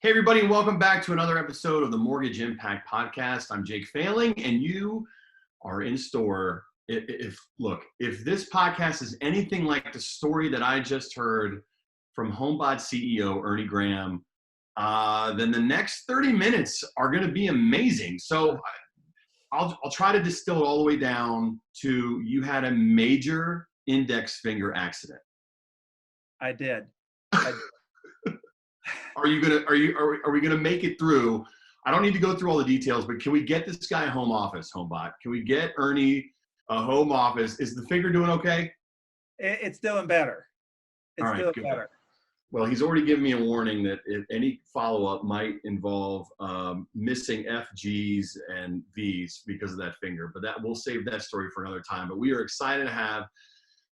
Hey, everybody, and welcome back to another episode of the Mortgage Impact Podcast. I'm Jake Failing, and you are in store. If this podcast is anything like the story that I just heard from HomeBot CEO Ernie Graham, then the next 30 minutes are going to be amazing. So I'll try to distill it all the way down to you had a major index finger accident. I did. Are we gonna make it through? I don't need to go through all the details, but can we get this guy a home office, HomeBot? Can we get Ernie a home office? Is the finger doing okay? It's doing better. It's doing better. Well, he's already given me a warning that if any follow-up might involve missing F, G's, and V's because of that finger. But we'll save that story for another time. But we are excited to have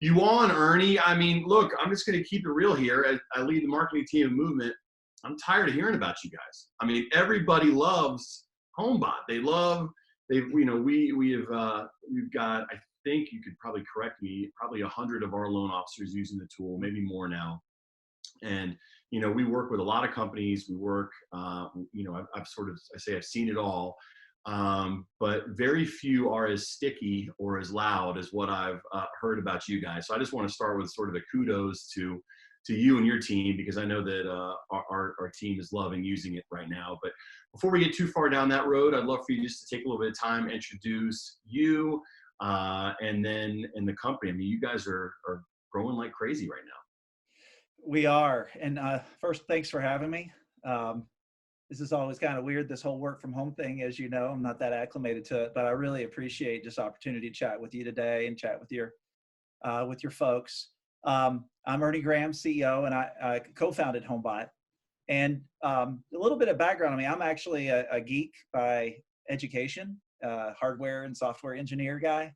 you on, Ernie. I mean, look, I'm just going to keep it real here. I lead the marketing team of Movement. I'm tired of hearing about you guys. I mean, everybody loves HomeBot. We've got, I think you could probably correct me, probably 100 of our loan officers using the tool, maybe more now. And, we work with a lot of companies. We work, I've seen it all. But very few are as sticky or as loud as what I've heard about you guys. So I just want to start with sort of a kudos to you and your team, because I know that our team is loving using it right now. But before we get too far down that road, I'd love for you just to take a little bit of time, introduce you, and the company. I mean, you guys are growing like crazy right now. We are. And first, thanks for having me. This is always kind of weird, this whole work from home thing. As you know, I'm not that acclimated to it, but I really appreciate this opportunity to chat with you today and chat with your folks. I'm Ernie Graham, CEO, and I co-founded HomeBot. And a little bit of background on me: I'm actually a geek by education, hardware and software engineer guy.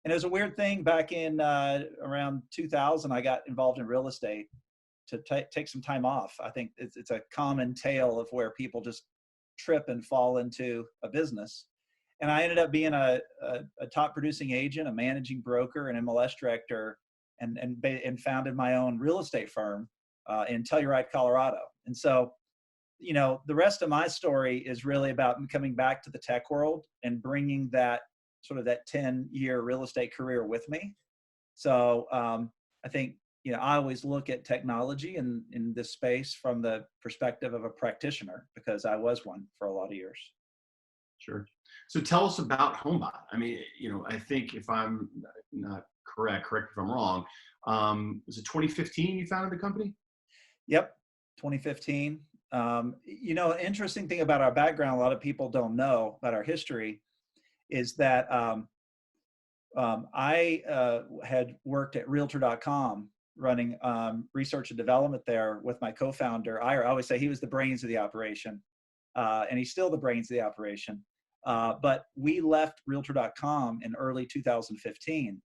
And it was a weird thing back in around 2000. I got involved in real estate to take some time off. I think it's a common tale of where people just trip and fall into a business. And I ended up being a top producing agent, a managing broker, an MLS director, and founded my own real estate firm in Telluride, Colorado. And so, the rest of my story is really about coming back to the tech world and bringing that 10-year real estate career with me. So I think, I always look at technology in this space from the perspective of a practitioner, because I was one for a lot of years. Sure. So tell us about HomeBot. I mean, I think if I'm not correct me if I'm wrong, was it 2015 you founded the company? Yep, 2015. An interesting thing about our background, a lot of people don't know about our history, is that I had worked at Realtor.com running research and development there with my co-founder. I always say he was the brains of the operation, and he's still the brains of the operation. But we left Realtor.com in early 2015.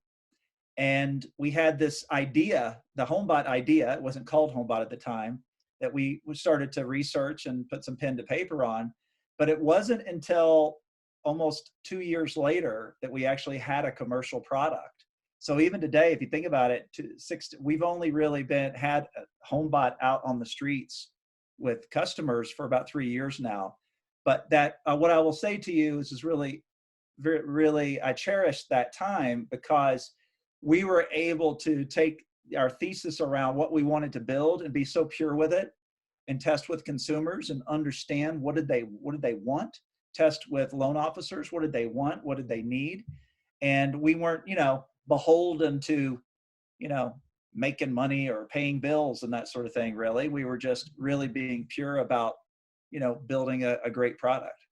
And we had this idea, the HomeBot idea. It wasn't called HomeBot at the time, that we started to research and put some pen to paper on. But it wasn't until almost 2 years later that we actually had a commercial product. So even today, if you think about it, we've only really had a HomeBot out on the streets with customers for about 3 years now. But that what I will say to you is really, really, I cherish that time, because we were able to take our thesis around what we wanted to build and be so pure with it, and test with consumers and understand what did they want, test with loan officers, what did they want, what did they need. And we weren't, beholden to, making money or paying bills and that sort of thing, really. We were just really being pure about, building a great product.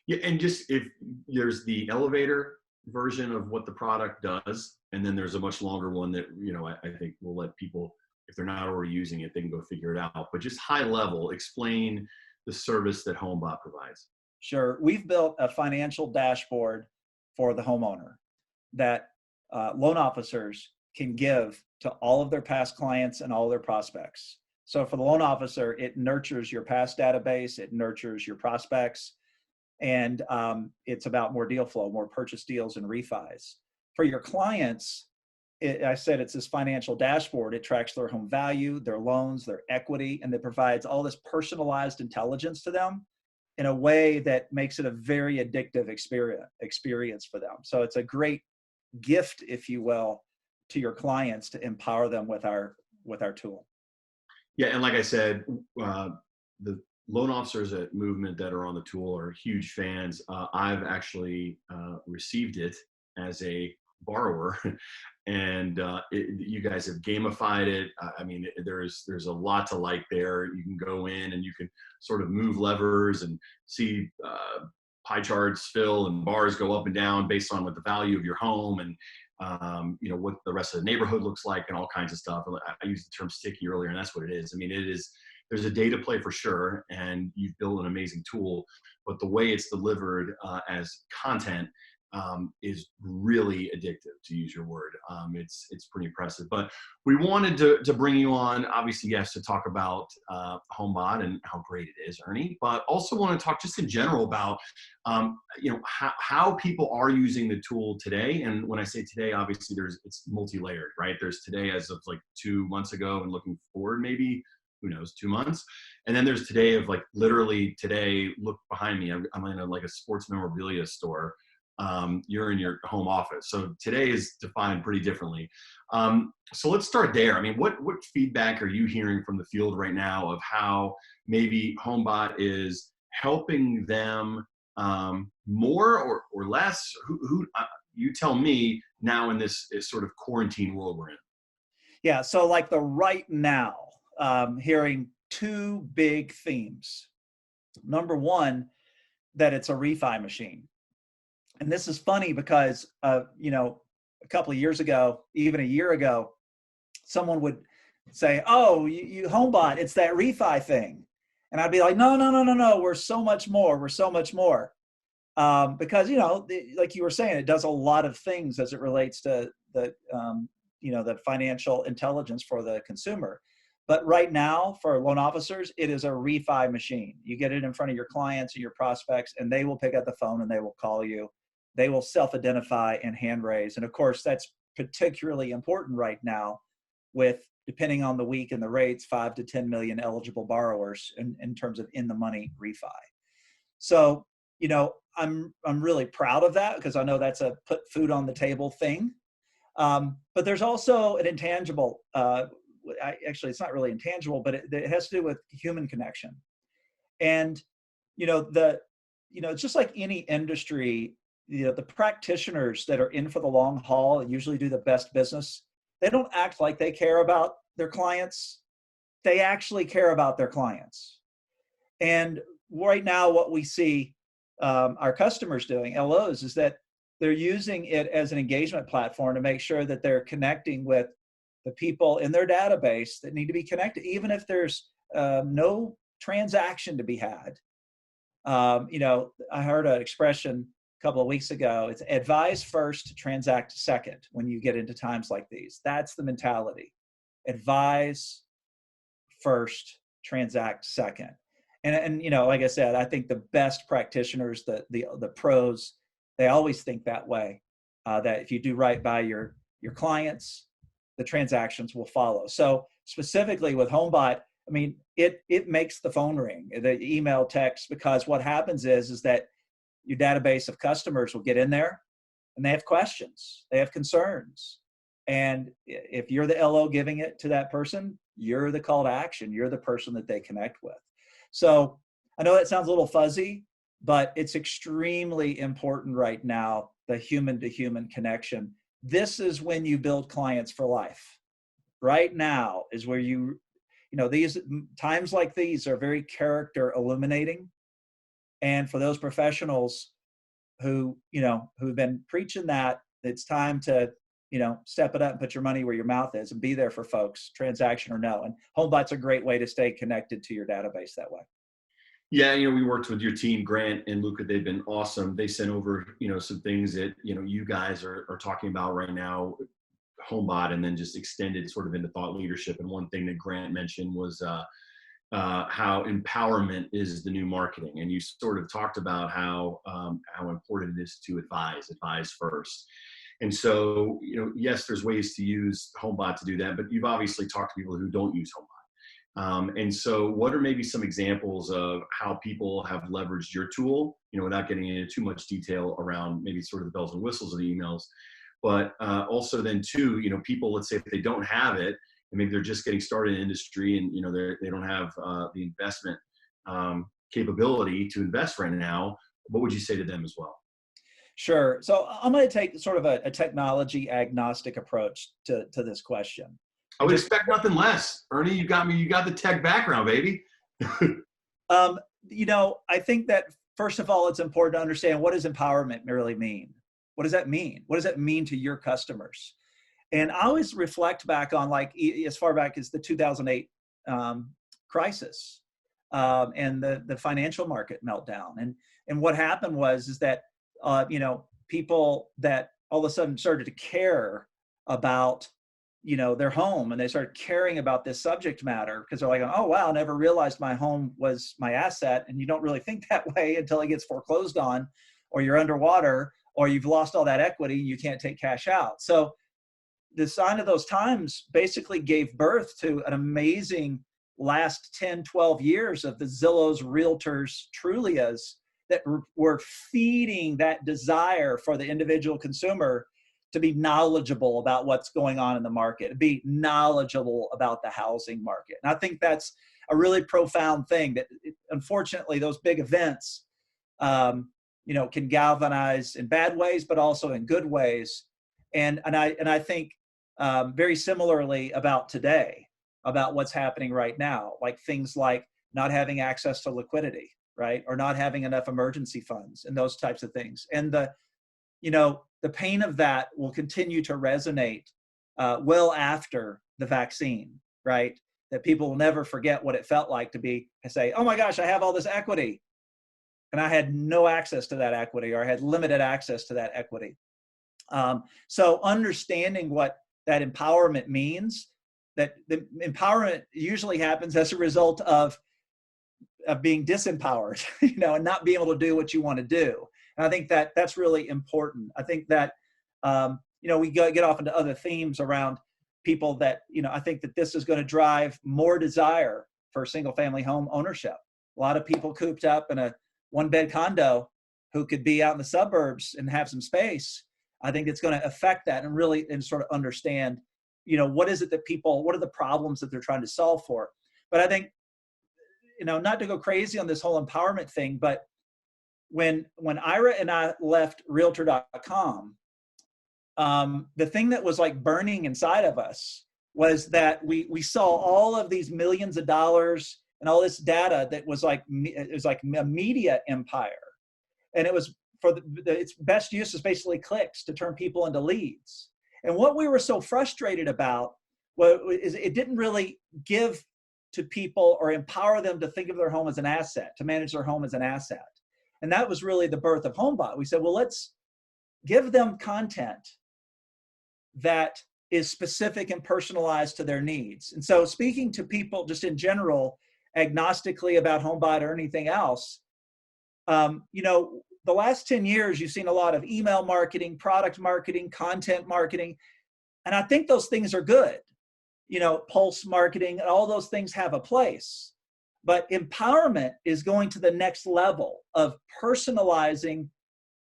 Yeah, and just if there's the elevator version of what the product does, and then there's a much longer one that I think we'll let people, if they're not already using it, they can go figure it out. But just high level, explain the service that HomeBot provides. Sure. We've built a financial dashboard for the homeowner that loan officers can give to all of their past clients and all their prospects. So for the loan officer, it nurtures your past database, it nurtures your prospects, and it's about more deal flow, more purchase deals and refis. For your clients, I said it's this financial dashboard. It tracks their home value, their loans, their equity, and it provides all this personalized intelligence to them in a way that makes it a very addictive experience for them. So it's a great gift, if you will, to your clients to empower them with our tool. Yeah, and like I said, the loan officers at Movement that are on the tool are huge fans. I've actually received it as a borrower, and you guys have gamified it. I mean, there's a lot to like there. You can go in and you can sort of move levers and see pie charts fill and bars go up and down based on what the value of your home and what the rest of the neighborhood looks like and all kinds of stuff. I used the term sticky earlier, and that's what it is. I mean, there's a data play for sure, and you've built an amazing tool, but the way it's delivered as content is really addictive, to use your word. It's pretty impressive. But we wanted to bring you on, obviously, yes, to talk about HomeBot and how great it is, Ernie, but also want to talk just in general about how people are using the tool today. And when I say today, obviously it's multi-layered, right? There's today as of like 2 months ago and looking forward, maybe, who knows, 2 months. And then there's today of like literally today, look behind me. I'm in a sports memorabilia store. You're in your home office. So today is defined pretty differently. So let's start there. I mean, what feedback are you hearing from the field right now of how maybe HomeBot is helping them more or less? Who you tell me now in this sort of quarantine world we're in. Yeah. So like the right now, hearing two big themes. Number one, that it's a refi machine. And this is funny because, a couple of years ago, even a year ago, someone would say, "Oh, you HomeBot, it's that refi thing," and I'd be like, "No, no, no, no, no. We're so much more. We're so much more." Because like you were saying, it does a lot of things as it relates to the financial intelligence for the consumer. But right now, for loan officers, it is a refi machine. You get it in front of your clients and your prospects, and they will pick up the phone and they will call you. They will self-identify and hand raise. And of course, that's particularly important right now with, depending on the week and the rates, 5 to 10 million eligible borrowers in terms of in the money refi. So, I'm really proud of that because I know that's a put food on the table thing. But there's also an intangible, actually it's not really intangible, but it has to do with human connection. And, it's just like any industry, the practitioners that are in for the long haul and usually do the best business, they don't act like they care about their clients. They actually care about their clients. And right now, what we see our customers doing, LOs, is that they're using it as an engagement platform to make sure that they're connecting with the people in their database that need to be connected, even if there's no transaction to be had. I heard an expression a couple of weeks ago. It's advise first, transact second when you get into times like these. That's the mentality. Advise first, transact second. And like I said, I think the best practitioners, the pros, they always think that way. That if you do right by your clients, the transactions will follow. So specifically with HomeBot, I mean, it makes the phone ring, the email, text, because what happens is that your database of customers will get in there and they have questions, they have concerns. And if you're the LO giving it to that person, you're the call to action. You're the person that they connect with. So I know that sounds a little fuzzy, but it's extremely important right now, the human to human connection. This is when you build clients for life. Right now is where these times like these are very character illuminating. And for those professionals who've been preaching that, it's time to, step it up and put your money where your mouth is and be there for folks, transaction or no. And HomeBot's a great way to stay connected to your database that way. Yeah, we worked with your team, Grant and Luca. They've been awesome. They sent over, some things that, you guys are talking about right now, HomeBot, and then just extended sort of into thought leadership. And one thing that Grant mentioned was how empowerment is the new marketing. And you sort of talked about how important it is to advise first. And so, yes, there's ways to use HomeBot to do that, but you've obviously talked to people who don't use HomeBot. And so what are maybe some examples of how people have leveraged your tool, without getting into too much detail around maybe sort of the bells and whistles of the emails, but also then too, people, let's say if they don't have it, and maybe they're just getting started in industry and, they don't have the investment capability to invest right now, what would you say to them as well? Sure. So I'm going to take sort of a technology agnostic approach to this question. I would expect nothing less. Ernie, you got me. You got the tech background, baby. I think that first of all, it's important to understand, what does empowerment really mean? What does that mean? What does that mean to your customers? And I always reflect back on, like, as far back as the 2008 crisis and the financial market meltdown. And what happened is that people that all of a sudden started to care about their home, and they started caring about this subject matter because they're like, oh wow, I never realized my home was my asset. And you don't really think that way until it gets foreclosed on, or you're underwater, or you've lost all that equity, you can't take cash out. So the sign of those times basically gave birth to an amazing last 10, 12 years of the Zillows, Realtors, Trulias that were feeding that desire for the individual consumer to be knowledgeable about what's going on in the market, to be knowledgeable about the housing market. And I think that's a really profound thing that, unfortunately, those big events, can galvanize in bad ways, but also in good ways. And I think very similarly about today, about what's happening right now, like things like not having access to liquidity, right? Or not having enough emergency funds and those types of things. And the pain of that will continue to resonate well after the vaccine, right? That people will never forget what it felt like to say, oh my gosh, I have all this equity, and I had no access to that equity, or I had limited access to that equity. So understanding what that empowerment means, that the empowerment usually happens as a result of being disempowered, and not being able to do what you want to do. And I think that that's really important. I think that, we get off into other themes around people that, I think that this is going to drive more desire for single family home ownership. A lot of people cooped up in a 1-bed condo who could be out in the suburbs and have some space. I think it's going to affect that and sort of understand, what is it that what are the problems that they're trying to solve for? But I think, not to go crazy on this whole empowerment thing, but when Ira and I left Realtor.com, the thing that was like burning inside of us was that we saw all of these millions of dollars and all this data that was like a media empire, and it was its best use is basically clicks to turn people into leads. And what we were so frustrated about is it didn't really give to people or empower them to think of their home as an asset, to manage their home as an asset. And that was really the birth of HomeBot. We said, well, let's give them content that is specific and personalized to their needs. And so speaking to people just in general, agnostically about HomeBot or anything else, the last 10 years, you've seen a lot of email marketing, product marketing, content marketing. And I think those things are good. Pulse marketing, and all those things have a place. But empowerment is going to the next level of personalizing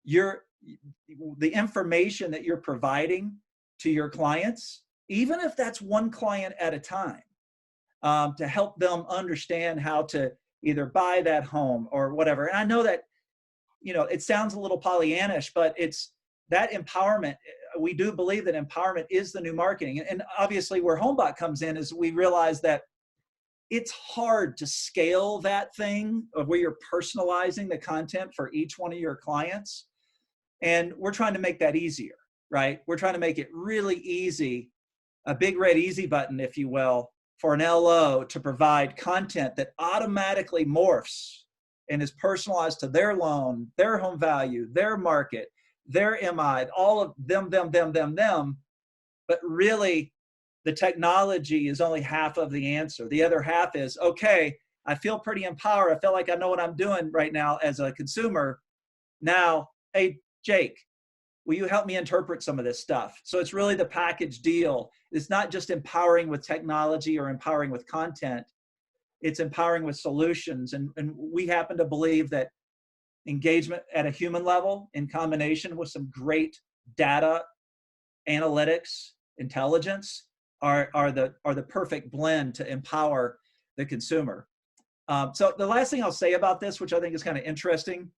the information that you're providing to your clients, even if that's one client at a time, to help them understand how to either buy that home or whatever. And I know that, it sounds a little Pollyannish, but it's that empowerment. We do believe that empowerment is the new marketing. And obviously where HomeBot comes in is we realize that it's hard to scale that thing of where you're personalizing the content for each one of your clients. And we're trying to make that easier, right? We're trying to make it really easy, a big red easy button, if you will, for an LO to provide content that automatically morphs and is personalized to their loan, their home value, their market, their MI, all of them. But really, the technology is only half of the answer. The other half is, okay, I feel pretty empowered. I feel like I know what I'm doing right now as a consumer. Now, hey, Jake, will you help me interpret some of this stuff? So it's really the package deal. It's not just empowering with technology or empowering with content. It's empowering with solutions. And we happen to believe that engagement at a human level in combination with some great data, analytics, intelligence are the perfect blend to empower the consumer. So the last thing I'll say about this, which I think is kind of interesting,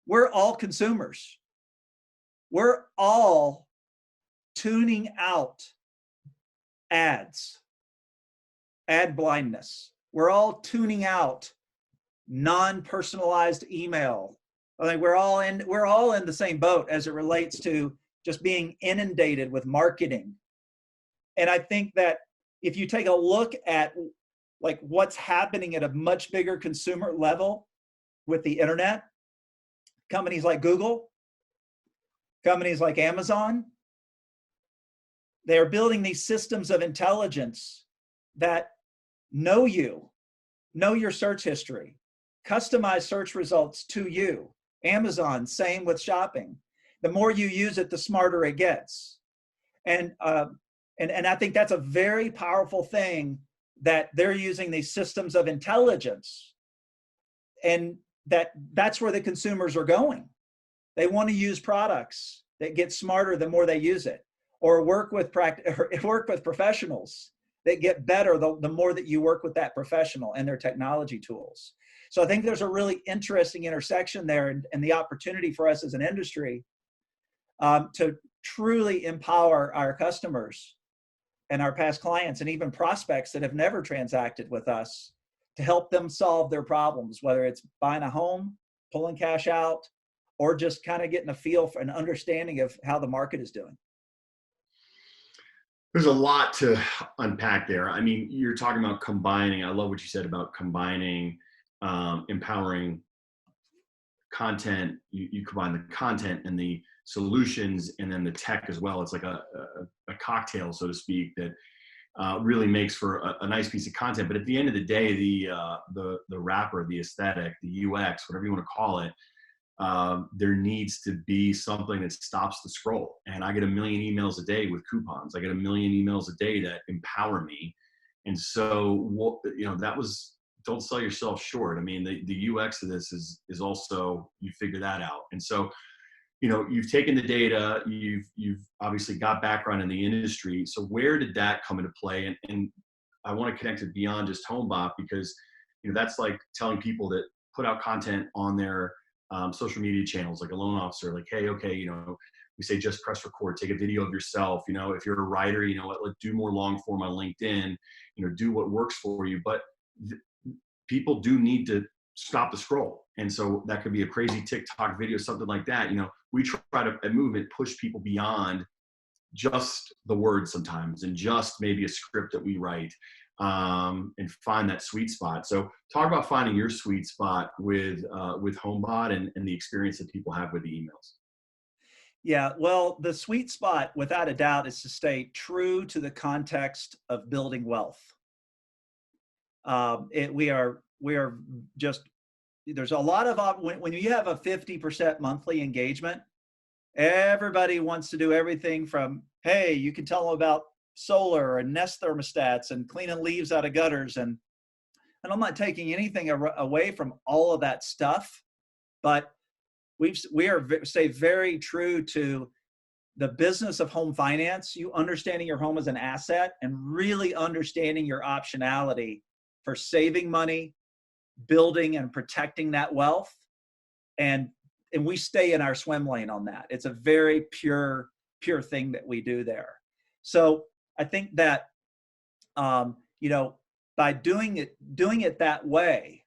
we're all consumers. We're all tuning out ads, ad blindness. We're all tuning out non-personalized email. I think we're all in the same boat as it relates to just being inundated with marketing. And I think that if you take a look at like what's happening at a much bigger consumer level with the internet, companies like Google, companies like Amazon, they're building these systems of intelligence that know you, know your search history, customize search results to you. Amazon, same with shopping. The more you use it, the smarter it gets. And I think that's a very powerful thing, that they're using these systems of intelligence, and that's where the consumers are going. They want to use products that get smarter the more they use it, or work with professionals that get better the more that you work with that professional and their technology tools. So I think there's a really interesting intersection there, and the opportunity for us as an industry to truly empower our customers and our past clients and even prospects that have never transacted with us, to help them solve their problems, whether it's buying a home, pulling cash out, or just kind of getting a feel for an understanding of how the market is doing. There's a lot to unpack there. I mean, you're talking about combining. I love what you said about combining, empowering content. You combine the content and the solutions, and then the tech as well. It's like a cocktail, so to speak, that really makes for a nice piece of content. But at the end of the day, the wrapper, the aesthetic, the UX, whatever you want to call it, there needs to be something that stops the scroll. And I get a million emails a day with coupons. I get a million emails a day that empower me. And so, that was, don't sell yourself short. I mean, the UX of this is also, you figure that out. And so, you've taken the data, you've obviously got background in the industry. So where did that come into play? And I want to connect it beyond just HomeBot, because, that's like telling people that put out content on their social media channels, like a loan officer, like, hey, okay, we say just press record, take a video of yourself. If you're a writer, do more long form on LinkedIn, do what works for you. But people do need to stop the scroll. And so that could be a crazy TikTok video, something like that. We try to, at Movement, push people beyond just the words sometimes, and just maybe a script that we write, and find that sweet spot. So talk about finding your sweet spot with HomeBot and the experience that people have with the emails. Yeah, well, the sweet spot, without a doubt, is to stay true to the context of building wealth. We are just, there's a lot of, when you have a 50% monthly engagement, everybody wants to do everything from, hey, you can tell them about solar and Nest thermostats and cleaning leaves out of gutters. And I'm not taking anything away from all of that stuff, but we stay very true to the business of home finance, you understanding your home as an asset and really understanding your optionality for saving money, building and protecting that wealth. And we stay in our swim lane on that. It's a very pure thing that we do there. So I think that, by doing it that way,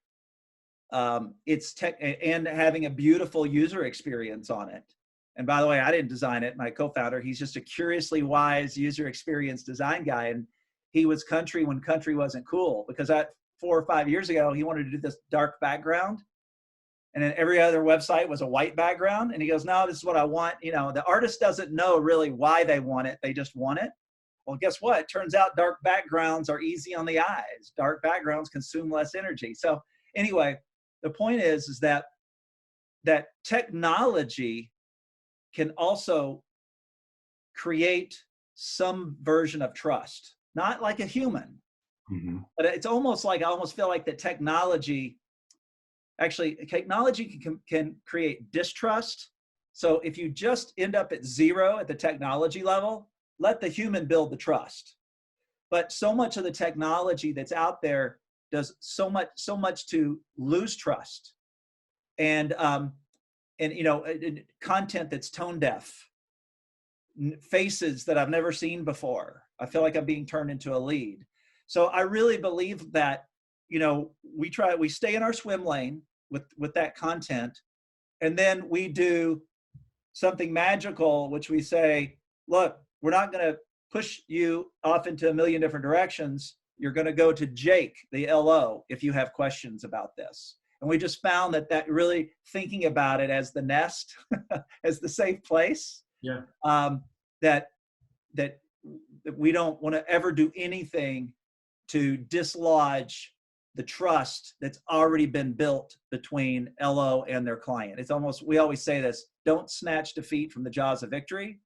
it's and having a beautiful user experience on it. And by the way, I didn't design it. My co-founder, he's just a curiously wise user experience design guy. And he was country when country wasn't cool, because 4 or 5 years ago, he wanted to do this dark background. And then every other website was a white background. And he goes, no, this is what I want. The artist doesn't know really why they want it. They just want it. Well, guess what? It turns out dark backgrounds are easy on the eyes. Dark backgrounds consume less energy. So anyway, the point is that technology can also create some version of trust, not like a human, Mm-hmm. but it's almost like, I almost feel like that technology, actually technology can create distrust. So if you just end up at zero at the technology level, let the human build the trust. But so much of the technology that's out there does so much to lose trust. And you know, content that's tone deaf, faces that I've never seen before. I feel like I'm being turned into a lead. So I really believe that, you know, we stay in our swim lane with that content, and then we do something magical, which we say, look, we're not going to push you off into a million different directions. You're going to go to Jake, the LO, if you have questions about this. And we just found that really thinking about it as the nest, as the safe place, Yeah. that we don't want to ever do anything to dislodge the trust that's already been built between LO and their client. It's almost, we always say this, don't snatch defeat from the jaws of victory.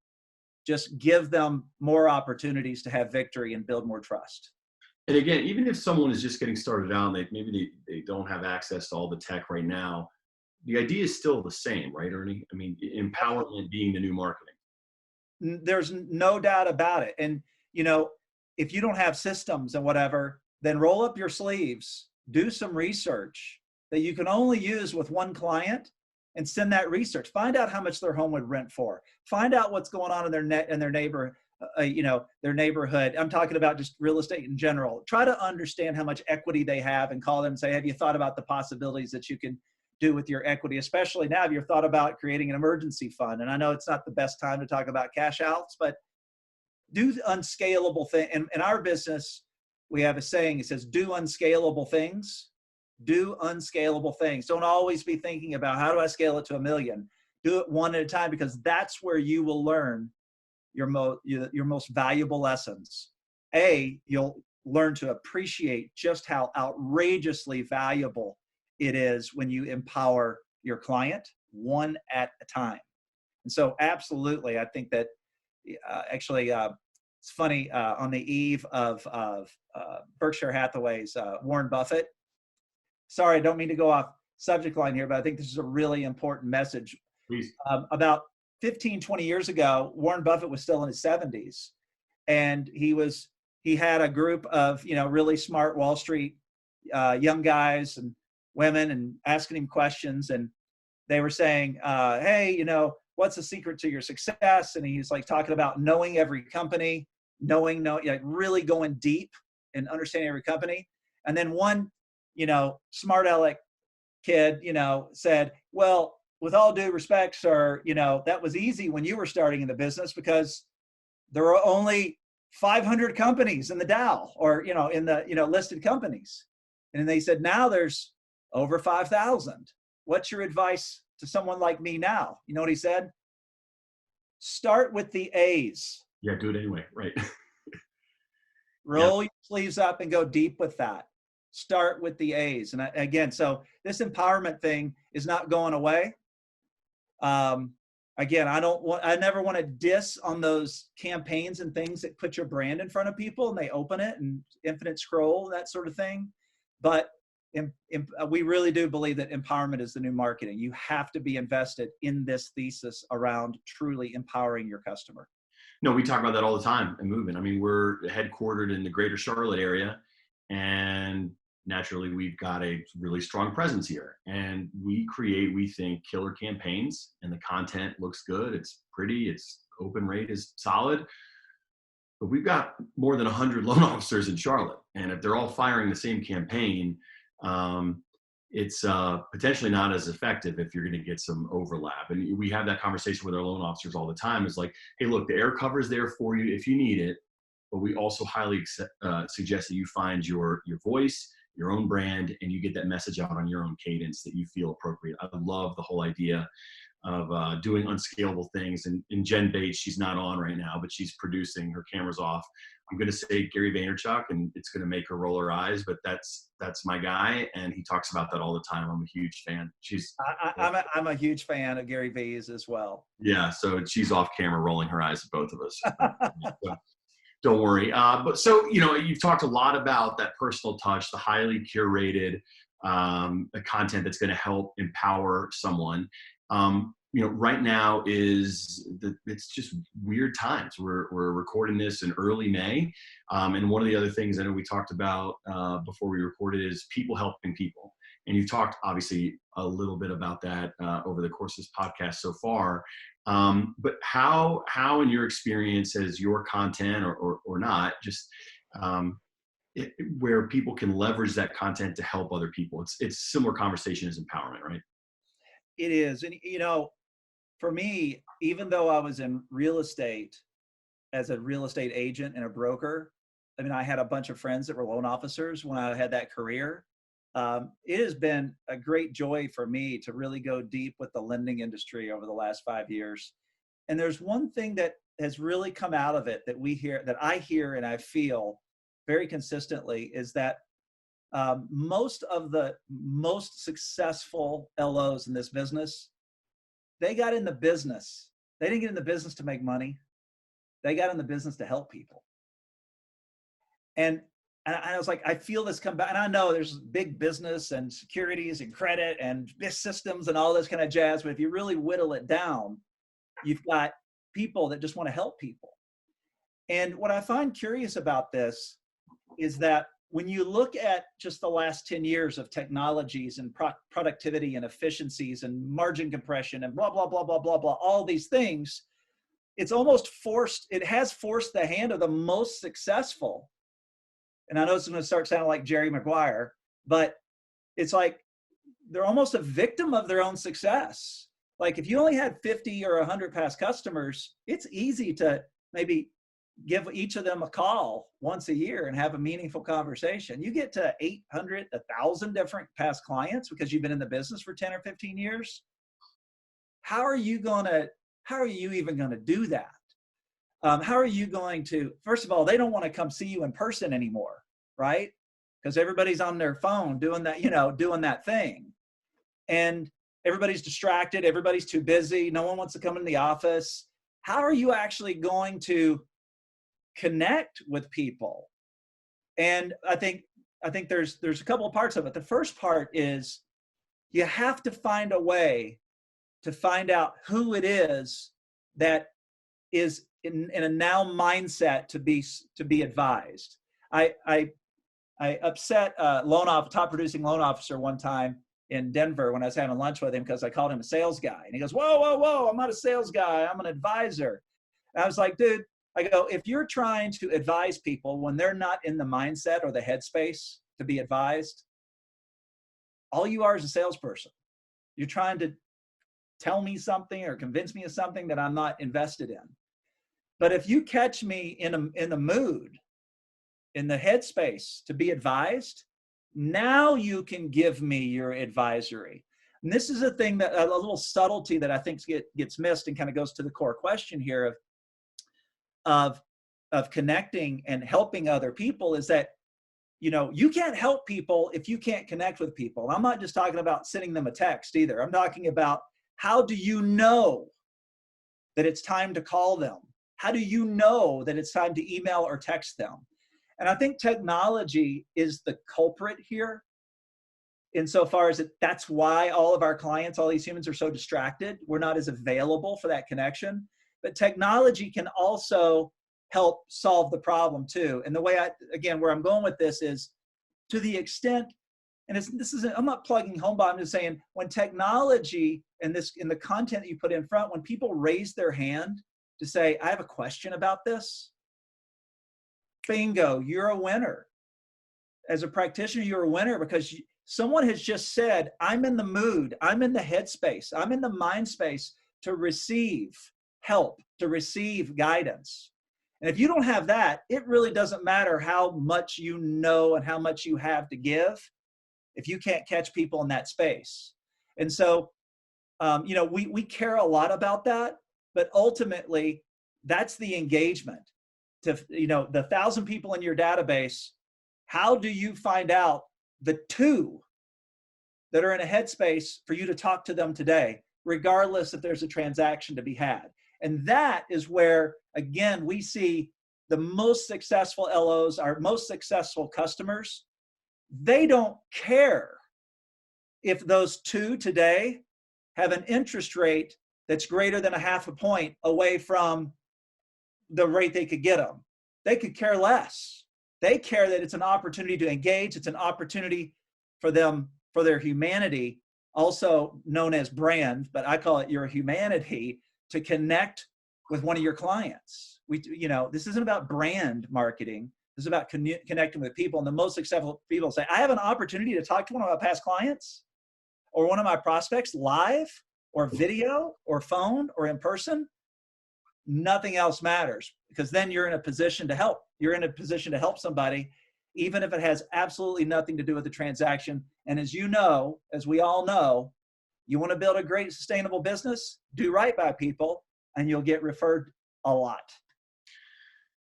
Just give them more opportunities to have victory and build more trust. And again, even if someone is just getting started out, and maybe they don't have access to all the tech right now, the idea is still the same, right, Ernie? I mean, empowerment being the new marketing. There's no doubt about it. And, you know, if you don't have systems and whatever, then roll up your sleeves, do some research that you can only use with one client, and send that research. Find out how much their home would rent for. Find out what's going on in their neighbor, you know, their neighborhood. I'm talking about just real estate in general. Try to understand how much equity they have, and call them and say, have you thought about the possibilities that you can do with your equity, especially now if you've thought about creating an emergency fund. And I know it's not the best time to talk about cash outs, but do unscalable thing. In our business, we have a saying, it says, do unscalable things. Do unscalable things. Don't always be thinking about, how do I scale it to 1 million? Do it one at a time, because that's where you will learn your most valuable lessons. You'll learn to appreciate just how outrageously valuable it is when you empower your client one at a time. And so absolutely, I think that it's funny, on the eve of Berkshire Hathaway's Warren Buffett. Sorry, I don't mean to go off subject line here, but I think this is a really important message. Please. About 15, 20 years ago, Warren Buffett was still in his 70s. And he had a group of, you know, really smart Wall Street young guys and women, and asking him questions. And they were saying, hey, you know, what's the secret to your success? And he's like talking about knowing every company, like really going deep and understanding every company. And then one, you know, smart aleck kid, you know, said, well, with all due respect, sir, you know, that was easy when you were starting in the business, because there are only 500 companies in the Dow, or, you know, in the, you know, listed companies. And they said, now there's over 5,000. What's your advice to someone like me now? You know what he said? Start with the A's. Yeah, do it anyway. Right. Roll your sleeves up and go deep with that. Start with the A's. And again, so this empowerment thing is not going away. Again, I never want to diss on those campaigns and things that put your brand in front of people and they open it and infinite scroll, that sort of thing. But we really do believe that empowerment is the new marketing. You have to be invested in this thesis around truly empowering your customer. No, we talk about that all the time at Movement. I mean, we're headquartered in the greater Charlotte area, and naturally we've got a really strong presence here, and we think, killer campaigns, and the content looks good. It's pretty, its open rate is solid, but we've got more than 100 loan officers in Charlotte. And if they're all firing the same campaign, it's potentially not as effective if you're going to get some overlap. And we have that conversation with our loan officers all the time. It's like, hey, look, the air cover is there for you if you need it, but we also highly suggest that you find your voice, your own brand, and you get that message out on your own cadence that you feel appropriate. I love the whole idea doing unscalable things. And Jen Bates, she's not on right now, but she's producing. Her camera's off. I'm going to say Gary Vaynerchuk, and it's going to make her roll her eyes, but that's my guy, and he talks about that all the time. I'm a huge fan. I'm a huge fan of Gary V's as well. Yeah, so she's off camera rolling her eyes at both of us. So, don't worry. But so, you've talked a lot about that personal touch, the highly curated the content that's going to help empower someone. Right now it's just weird times. We're recording this in early May. And one of the other things I know we talked about before we recorded is people helping people. And you've talked obviously a little bit about that over the course of this podcast so far. But how in your experience has your content or not just where people can leverage that content to help other people? It's similar conversation as empowerment, right? It is. And, for me, even though I was in real estate as a real estate agent and a broker, I mean, I had a bunch of friends that were loan officers when I had that career. It has been a great joy for me to really go deep with the lending industry over the last 5 years. And there's one thing that has really come out of it that I hear and I feel very consistently is that most of the most successful LOs in this business, they got in the business. They didn't get in the business to make money. They got in the business to help people. And I was like, I feel this come back. And I know there's big business and securities and credit and systems and all this kind of jazz. But if you really whittle it down, you've got people that just want to help people. And what I find curious about this is that when you look at just the last 10 years of technologies and productivity and efficiencies and margin compression and blah, blah, blah, blah, blah, blah, all these things, it has forced the hand of the most successful. And I know it's going to start sounding like Jerry Maguire, but it's like they're almost a victim of their own success. Like if you only had 50 or 100 past customers, it's easy to maybe give each of them a call once a year and have a meaningful conversation. You get to 800, 1,000 different past clients because you've been in the business for 10 or 15 years. How are you even going to do that? How are you going to, first of all, they don't want to come see you in person anymore, right? Because everybody's on their phone doing that thing. And everybody's distracted. Everybody's too busy. No one wants to come in the office. How are you actually going to connect with people? And I think there's a couple of parts of it. The first part is you have to find a way to find out who it is that is in a now mindset to be advised. I upset a top producing loan officer one time in Denver when I was having lunch with him because I called him a sales guy. And he goes, whoa, I'm not a sales guy. I'm an advisor. And I was like, dude, I go, if you're trying to advise people when they're not in the mindset or the headspace to be advised, all you are is a salesperson. You're trying to tell me something or convince me of something that I'm not invested in. But if you catch me in the mood, in the headspace to be advised, now you can give me your advisory. And this is a thing that a little subtlety that I think gets missed and kind of goes to the core question here of connecting and helping other people is that, you can't help people if you can't connect with people. And I'm not just talking about sending them a text either. I'm talking about how do you know that it's time to call them? How do you know that it's time to email or text them? And I think technology is the culprit here insofar as that's why all of our clients, all these humans are so distracted. We're not as available for that connection. But technology can also help solve the problem too. And the way where I'm going with this is to the extent, and I'm not plugging HomeLaw, I'm just saying when technology and in the content that you put in front, when people raise their hand to say, I have a question about this, bingo, you're a winner. As a practitioner, you're a winner because someone has just said, I'm in the mood, I'm in the headspace, I'm in the mind space to receive help, to receive guidance. And if you don't have that, it really doesn't matter how much you know and how much you have to give if you can't catch people in that space. And so we care a lot about that, but ultimately that's the engagement. To, the 1,000 people in your database, how do you find out the two that are in a headspace for you to talk to them today, regardless if there's a transaction to be had? And that is where, again, we see the most successful LOs, our most successful customers, they don't care if those two today have an interest rate that's greater than a half a point away from the rate they could get them. They could care less. They care that it's an opportunity to engage. It's an opportunity for them, for their humanity, also known as brand, but I call it your humanity, to connect with one of your clients. This isn't about brand marketing. This is about connecting with people. And the most successful people say, I have an opportunity to talk to one of my past clients or one of my prospects live or video or phone or in person. Nothing else matters, because then you're in a position to help. You're in a position to help somebody, even if it has absolutely nothing to do with the transaction. And as you know, as we all know, you want to build a great sustainable business, do right by people, and you'll get referred a lot.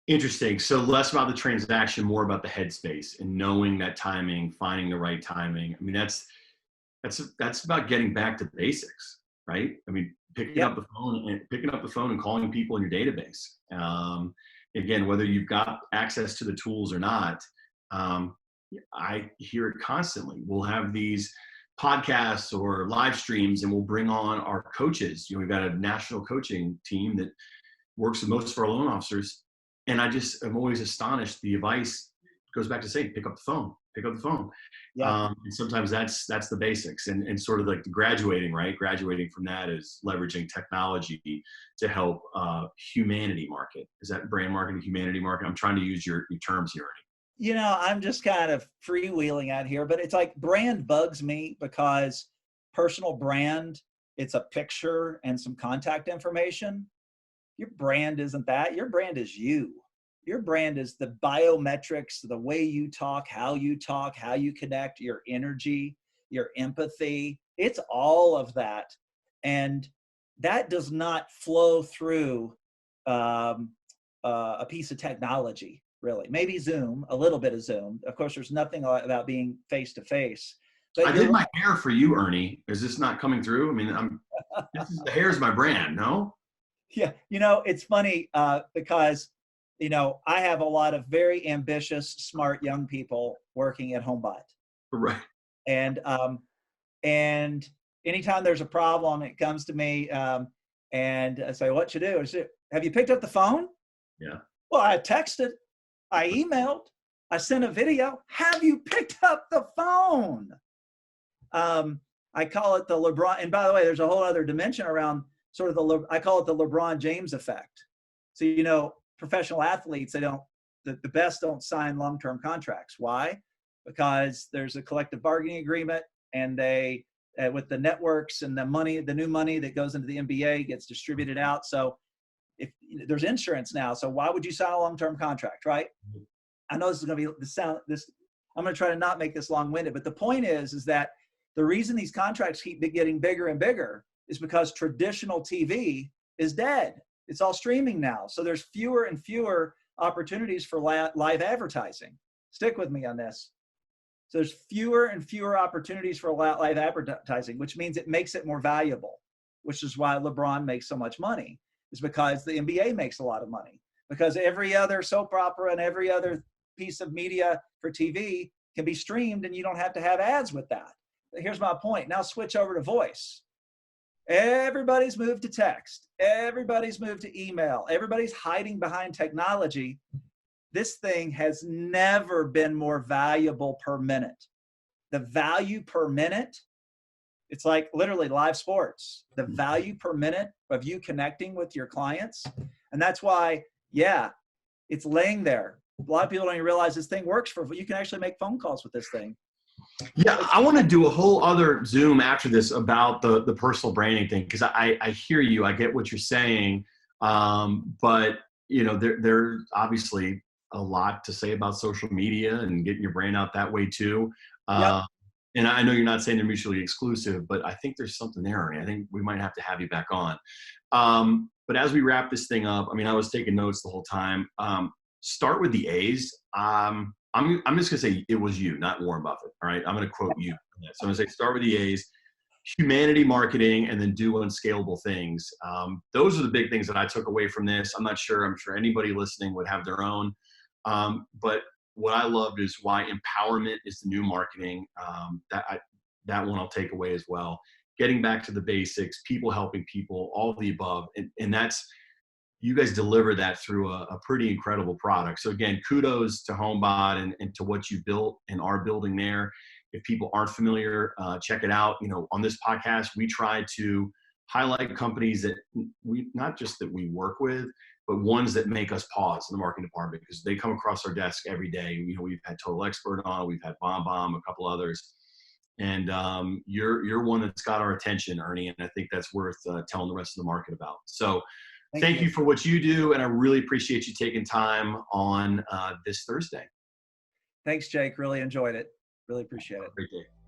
Interesting. So less about the transaction, more about the headspace and knowing that timing, finding the right timing. I mean, that's about getting back to basics, right? I mean, picking up the phone and calling people in your database. Again, whether you've got access to the tools or not, I hear it constantly. We'll have these podcasts or live streams, and we'll bring on our coaches. We've got a national coaching team that works with most of our loan officers. And I'm always astonished. The advice goes back to say, pick up the phone. Yeah. And sometimes that's the basics, and sort of like the graduating, right? Graduating from that is leveraging technology to help humanity market. Is that brand marketing, humanity market? I'm trying to use your terms here, Ernie. I'm just kind of freewheeling out here, but it's like brand bugs me because personal brand, it's a picture and some contact information. Your brand isn't that. Your brand is you. Your brand is the biometrics, the way you talk, how you connect, your energy, your empathy. It's all of that. And that does not flow through a piece of technology, really. Maybe Zoom, a little bit of Zoom. Of course, there's nothing about being face-to-face. I did my hair for you, Ernie. Is this not coming through? I mean, the hair is my brand, no? Yeah, it's funny because I have a lot of very ambitious, smart young people working at HomeBot. Right. And anytime there's a problem, it comes to me and I say, what you do? I say, have you picked up the phone? Yeah. Well, I texted, I emailed, I sent a video. Have you picked up the phone? I call it the LeBron. And by the way, there's a whole other dimension around sort of I call it the LeBron James effect. So, professional athletes, the best don't sign long-term contracts. Why? Because there's a collective bargaining agreement, and they, with the networks and the new money that goes into the NBA gets distributed out. So if there's insurance now, so why would you sign a long-term contract, right? I know this is going to be I'm going to try to not make this long-winded, but the point is that the reason these contracts keep getting bigger and bigger is because traditional TV is dead. It's all streaming now. So there's fewer and fewer opportunities for live advertising. Stick with me on this. So there's fewer and fewer opportunities for live advertising, which means it makes it more valuable, which is why LeBron makes so much money, is because the NBA makes a lot of money, because every other soap opera and every other piece of media for TV can be streamed and you don't have to have ads with that. But here's my point. Now switch over to voice. Everybody's moved to text. Everybody's moved to email. Everybody's hiding behind technology. This thing has never been more valuable per minute. The value per minute, it's like literally live sports. The value per minute of you connecting with your clients. And that's why, it's laying there. A lot of people don't even realize this thing works you can actually make phone calls with this thing. Yeah, I want to do a whole other Zoom after this about the personal branding thing, because I hear you. I get what you're saying. But, there's obviously a lot to say about social media and getting your brand out that way too. Yep. And I know you're not saying they're mutually exclusive, but I think there's something there, Ernie. I think we might have to have you back on. But as we wrap this thing up, I mean, I was taking notes the whole time. Start with the A's. I'm just gonna say it was you, not Warren Buffett. All right, I'm gonna quote you. So I'm gonna say start with the A's, humanity, marketing, and then do unscalable things. Those are the big things that I took away from this. I'm not sure. I'm sure anybody listening would have their own. But what I loved is why empowerment is the new marketing. That one I'll take away as well. Getting back to the basics, people helping people, all of the above, and that's you guys deliver that through a pretty incredible product. So again, kudos to HomeBot and to what you built and are building there. If people aren't familiar, check it out. You know, on this podcast, we try to highlight companies that we not just that we work with, but ones that make us pause in the marketing department because they come across our desk every day. You know, we've had Total Expert on, we've had Bomb, a couple others, and you're one that's got our attention, Ernie, and I think that's worth telling the rest of the market about. So Thank thank you. you for what you do, and I really appreciate you taking time on this Thursday. Thanks, Jake. Really enjoyed it. Really appreciate it. Great day.